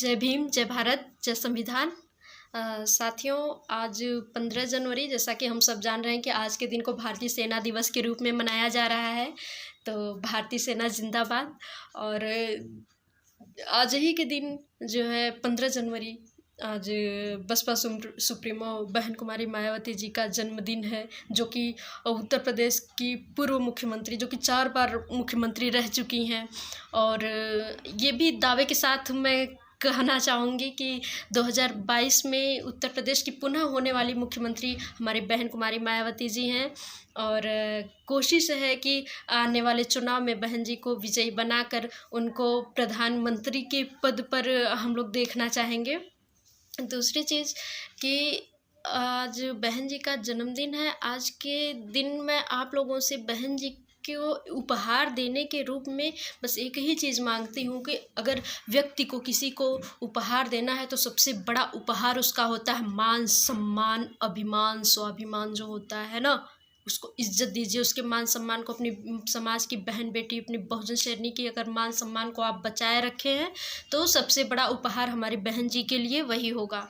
जय भीम, जय भारत, जय संविधान। साथियों, आज 15 जनवरी, जैसा कि हम सब जान रहे हैं कि आज के दिन को भारतीय सेना दिवस के रूप में मनाया जा रहा है। तो भारतीय सेना जिंदाबाद। और आज ही के दिन जो है 15 जनवरी, आज बसपा सुप्रीमो बहन कुमारी मायावती जी का जन्मदिन है, जो कि उत्तर प्रदेश की पूर्व मुख्यमंत्री, जो कि 4 बार मुख्यमंत्री रह चुकी हैं। और ये भी दावे के साथ मैं कहना चाहूँगी कि 2022 में उत्तर प्रदेश की पुनः होने वाली मुख्यमंत्री हमारी बहन कुमारी मायावती जी हैं। और कोशिश है कि आने वाले चुनाव में बहन जी को विजयी बनाकर उनको प्रधानमंत्री के पद पर हम लोग देखना चाहेंगे। दूसरी चीज़ कि आज बहन जी का जन्मदिन है। आज के दिन मैं आप लोगों से बहन जी को उपहार देने के रूप में बस एक ही चीज़ मांगती हूँ कि अगर व्यक्ति को किसी को उपहार देना है तो सबसे बड़ा उपहार उसका होता है मान सम्मान, अभिमान, स्वाभिमान जो होता है ना, उसको इज्जत दीजिए। उसके मान सम्मान को, अपनी समाज की बहन बेटी, अपनी बहुजन श्रेणी की अगर मान सम्मान को आप बचाए रखे हैं तो सबसे बड़ा उपहार हमारी बहन जी के लिए वही होगा।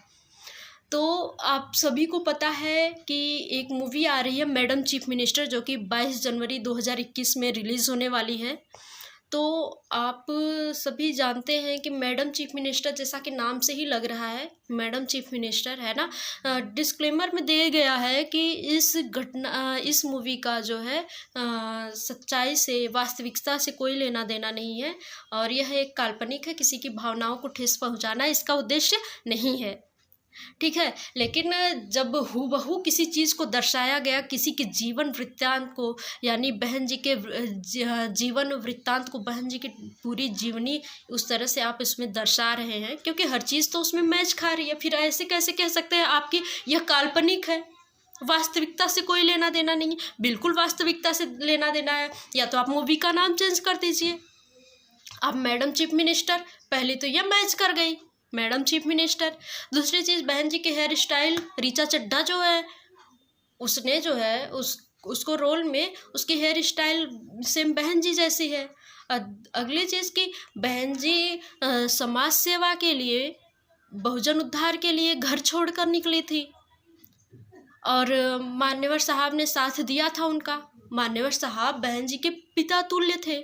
तो आप सभी को पता है कि एक मूवी आ रही है मैडम चीफ मिनिस्टर, जो कि 22 जनवरी 2021 में रिलीज़ होने वाली है। तो आप सभी जानते हैं कि मैडम चीफ मिनिस्टर, जैसा कि नाम से ही लग रहा है मैडम चीफ मिनिस्टर है ना, डिस्क्लेमर में दिया गया है कि इस मूवी का जो है सच्चाई से, वास्तविकता से कोई लेना देना नहीं है और यह एक काल्पनिक है। किसी की भावनाओं को ठेस पहुंचाना इसका उद्देश्य नहीं है, ठीक है। लेकिन जब हूबहू किसी चीज़ को दर्शाया गया, किसी के जीवन वृत्तांत को, यानी बहन जी के जीवन वृत्तांत को, बहन जी की पूरी जीवनी उस तरह से आप इसमें दर्शा रहे हैं, क्योंकि हर चीज़ तो उसमें मैच खा रही है। फिर ऐसे कैसे कह सकते हैं आपकी यह काल्पनिक है, वास्तविकता से कोई लेना देना नहीं है? बिल्कुल वास्तविकता से लेना देना है। या तो आप मूवी का नाम चेंज कर दीजिए। अब मैडम चीफ मिनिस्टर, पहले तो यह मैच कर गई मैडम चीफ मिनिस्टर। दूसरी चीज़, बहन जी के हेयर स्टाइल, ऋचा चड्ढा जो है उसने जो है उसको रोल में उसकी हेयर स्टाइल सेम बहन जी जैसी है। अगली चीज़ की, बहन जी समाज सेवा के लिए, बहुजन उद्धार के लिए घर छोड़कर निकली थी और मान्यवर साहब ने साथ दिया था उनका। मान्यवर साहब बहन जी के पिता तुल्य थे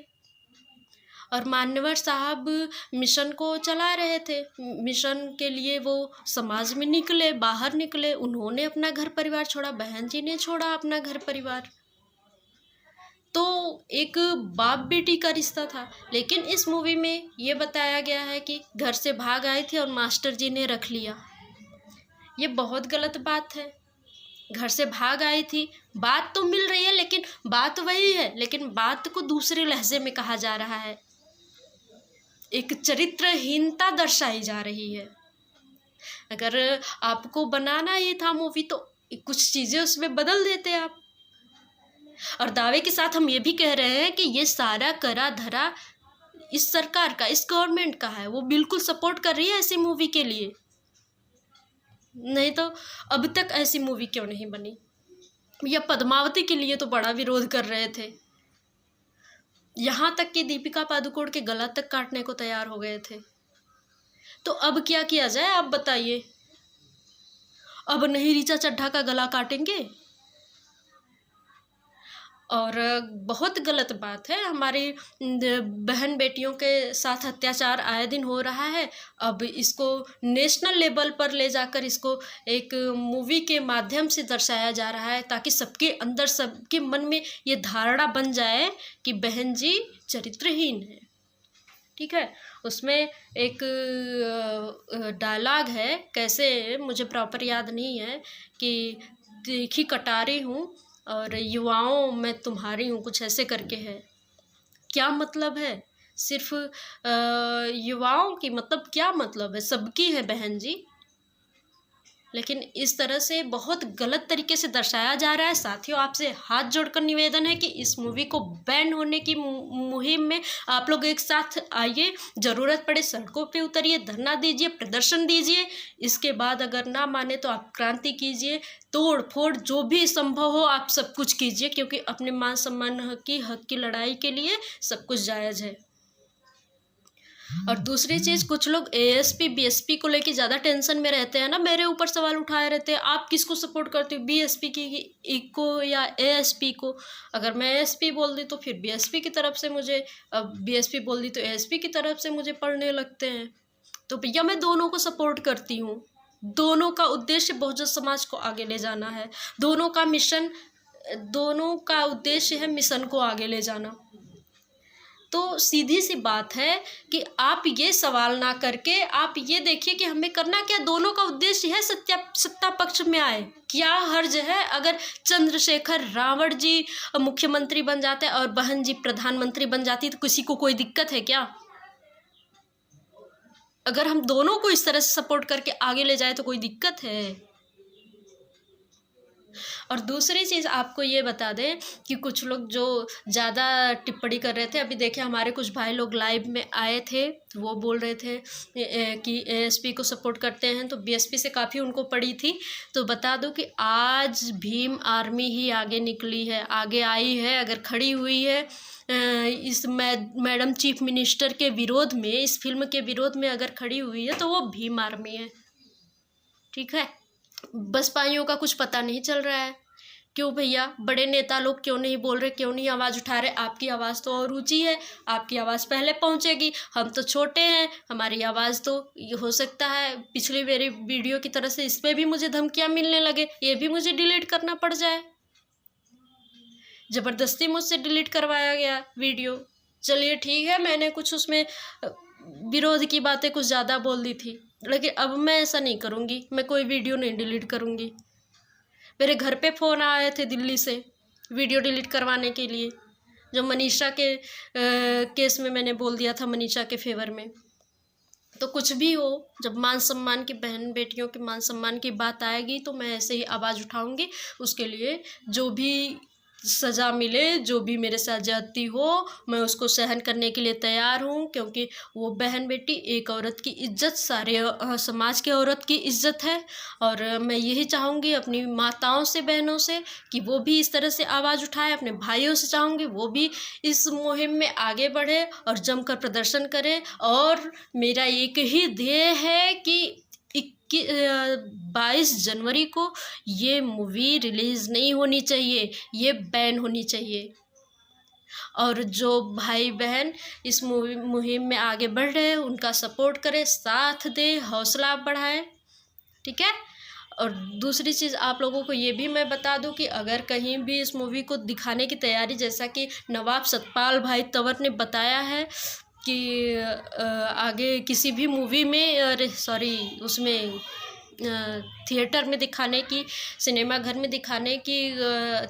और मान्यवर साहब मिशन को चला रहे थे। मिशन के लिए वो समाज में निकले, बाहर निकले, उन्होंने अपना घर परिवार छोड़ा, बहन जी ने छोड़ा अपना घर परिवार। तो एक बाप बेटी का रिश्ता था। लेकिन इस मूवी में ये बताया गया है कि घर से भाग आए थे और मास्टर जी ने रख लिया। ये बहुत गलत बात है। घर से भाग आई थी, बात तो मिल रही है लेकिन बात वही है, लेकिन बात को दूसरे लहजे में कहा जा रहा है। एक चरित्रहीनता दर्शाई जा रही है। अगर आपको बनाना ही था मूवी तो कुछ चीज़ें उसमें बदल देते आप। और दावे के साथ हम ये भी कह रहे हैं कि ये सारा करा धरा इस सरकार का, इस गवर्नमेंट का है। वो बिल्कुल सपोर्ट कर रही है ऐसी मूवी के लिए, नहीं तो अब तक ऐसी मूवी क्यों नहीं बनी। या पद्मावती के लिए तो बड़ा विरोध कर रहे थे, यहाँ तक कि दीपिका पादुकोण के गला तक काटने को तैयार हो गए थे। तो अब क्या किया जाए, आप बताइए। अब नहीं ऋचा चड्ढा का गला काटेंगे? और बहुत गलत बात है, हमारी बहन बेटियों के साथ अत्याचार आए दिन हो रहा है। अब इसको नेशनल लेवल पर ले जाकर इसको एक मूवी के माध्यम से दर्शाया जा रहा है, ताकि सबके अंदर, सबके मन में ये धारणा बन जाए कि बहन जी चरित्रहीन है, ठीक है। उसमें एक डायलॉग है, कैसे मुझे प्रॉपर याद नहीं है, कि तीखी कटारी हूँ और युवाओं मैं तुम्हारी हूँ, कुछ ऐसे करके है। क्या मतलब है? सिर्फ युवाओं की, मतलब क्या मतलब है? सबकी है बहन जी, लेकिन इस तरह से बहुत गलत तरीके से दर्शाया जा रहा है। साथियों, आपसे हाथ जोड़कर निवेदन है कि इस मूवी को बैन होने की मुहिम में आप लोग एक साथ आइए। ज़रूरत पड़े सड़कों पे उतरिए, धरना दीजिए, प्रदर्शन दीजिए। इसके बाद अगर ना माने तो आप क्रांति कीजिए, तोड़ फोड़ जो भी संभव हो आप सब कुछ कीजिए, क्योंकि अपने मान सम्मान की, हक की लड़ाई के लिए सब कुछ जायज़ है। और दूसरी चीज़, कुछ लोग एएसपी बीएसपी को लेके ज़्यादा टेंशन में रहते हैं ना, मेरे ऊपर सवाल उठाए रहते हैं, आप किसको सपोर्ट करते हो, बीएसपी को या एएसपी को। अगर मैं एएसपी बोल दी तो फिर बीएसपी की तरफ से मुझे, अब बीएसपी बोल दी तो एएसपी की तरफ से मुझे पढ़ने लगते हैं। तो भैया मैं दोनों को सपोर्ट करती हूँ, दोनों का उद्देश्य बहुजन समाज को आगे ले जाना है, दोनों का उद्देश्य है मिशन को आगे ले जाना। तो सीधी सी बात है कि आप ये सवाल ना करके आप ये देखिए कि हमें करना क्या, दोनों का उद्देश्य है सत्ता पक्ष में आए। क्या हर्ज है अगर चंद्रशेखर रावण जी मुख्यमंत्री बन जाते और बहन जी प्रधानमंत्री बन जाती, तो किसी को कोई दिक्कत है क्या? अगर हम दोनों को इस तरह से सपोर्ट करके आगे ले जाए तो कोई दिक्कत है? और दूसरी चीज़ आपको ये बता दें कि कुछ लोग जो ज़्यादा टिप्पणी कर रहे थे, अभी देखिए हमारे कुछ भाई लोग लाइव में आए थे, तो वो बोल रहे थे कि एएसपी को सपोर्ट करते हैं, तो बीएसपी से काफ़ी उनको पड़ी थी। तो बता दूं कि आज भीम आर्मी ही आगे निकली है, आगे आई है, अगर खड़ी हुई है इस मैडम चीफ मिनिस्टर के विरोध में, इस फिल्म के विरोध में अगर खड़ी हुई है तो वो भीम आर्मी है। ठीक है, बसपाइयों का कुछ पता नहीं चल रहा है। क्यों भैया, बड़े नेता लोग क्यों नहीं बोल रहे, क्यों नहीं आवाज़ उठा रहे? आपकी आवाज़ तो और ऊंची है, आपकी आवाज़ पहले पहुंचेगी, हम तो छोटे हैं, हमारी आवाज़ तो हो सकता है पिछली मेरी वीडियो की तरह से इस पर भी मुझे धमकियां मिलने लगे, ये भी मुझे डिलीट करना पड़ जाए। ज़बरदस्ती मुझसे डिलीट करवाया गया वीडियो। चलिए ठीक है, मैंने कुछ उसमें विरोध की बातें कुछ ज़्यादा बोल दी थी, लेकिन अब मैं ऐसा नहीं करूँगी, मैं कोई वीडियो नहीं डिलीट करूँगी। मेरे घर पे फ़ोन आए थे दिल्ली से वीडियो डिलीट करवाने के लिए, जो मनीषा के केस में मैंने बोल दिया था, मनीषा के फेवर में। तो कुछ भी हो, जब मान सम्मान की, बहन बेटियों के मान सम्मान की बात आएगी तो मैं ऐसे ही आवाज़ उठाऊँगी। उसके लिए जो भी सज़ा मिले, जो भी मेरे साथ ज्यादती हो, मैं उसको सहन करने के लिए तैयार हूँ, क्योंकि वो बहन बेटी एक औरत की इज्जत सारे समाज के औरत की इज्जत है। और मैं यही चाहूँगी अपनी माताओं से, बहनों से, कि वो भी इस तरह से आवाज़ उठाए। अपने भाइयों से चाहूँगी वो भी इस मुहिम में आगे बढ़े और जमकर प्रदर्शन करे। और मेरा एक ही ध्येय है कि 22 जनवरी को ये मूवी रिलीज़ नहीं होनी चाहिए, ये बैन होनी चाहिए। और जो भाई बहन इस मुहिम में आगे बढ़ रहे हैं उनका सपोर्ट करें, साथ दे, हौसला बढ़ाएं। ठीक है। और दूसरी चीज़ आप लोगों को ये भी मैं बता दूं कि अगर कहीं भी इस मूवी को दिखाने की तैयारी, जैसा कि नवाब सतपाल भाई तंवर ने बताया है कि आगे किसी भी मूवी में, उसमें थिएटर में दिखाने की, सिनेमा घर में दिखाने की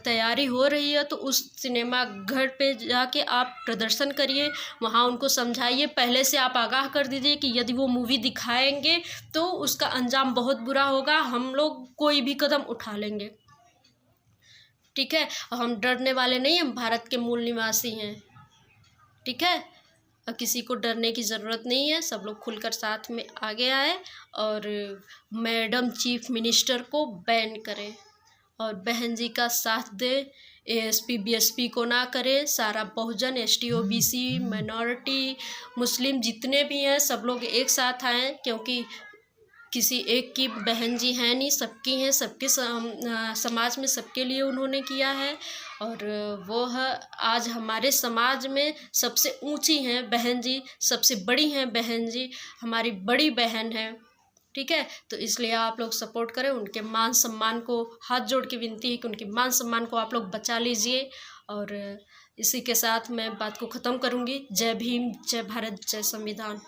तैयारी हो रही है, तो उस सिनेमा घर पे जाके आप प्रदर्शन करिए, वहाँ उनको समझाइए, पहले से आप आगाह कर दीजिए कि यदि वो मूवी दिखाएंगे तो उसका अंजाम बहुत बुरा होगा, हम लोग कोई भी कदम उठा लेंगे। ठीक है, हम डरने वाले नहीं, हम भारत के मूल निवासी हैं। ठीक है, किसी को डरने की ज़रूरत नहीं है, सब लोग खुलकर साथ में आगे आए और मैडम चीफ मिनिस्टर को बैन करें और बहन जी का साथ दे। एएसपी बीएसपी को ना करे, सारा बहुजन, एसटी ओबीसी, माइनॉरिटी, मुस्लिम जितने भी हैं सब लोग एक साथ आएँ, क्योंकि किसी एक की बहन जी हैं नहीं, सबकी हैं, सबके समाज में सबके लिए उन्होंने किया है। और वो है आज हमारे समाज में सबसे ऊंची हैं बहन जी, सबसे बड़ी हैं बहन जी, हमारी बड़ी बहन है। ठीक है, तो इसलिए आप लोग सपोर्ट करें, उनके मान सम्मान को, हाथ जोड़ के विनती है कि उनके मान सम्मान को आप लोग बचा लीजिए। और इसी के साथ मैं बात को ख़त्म करूँगी। जय भीम, जय भारत, जय संविधान।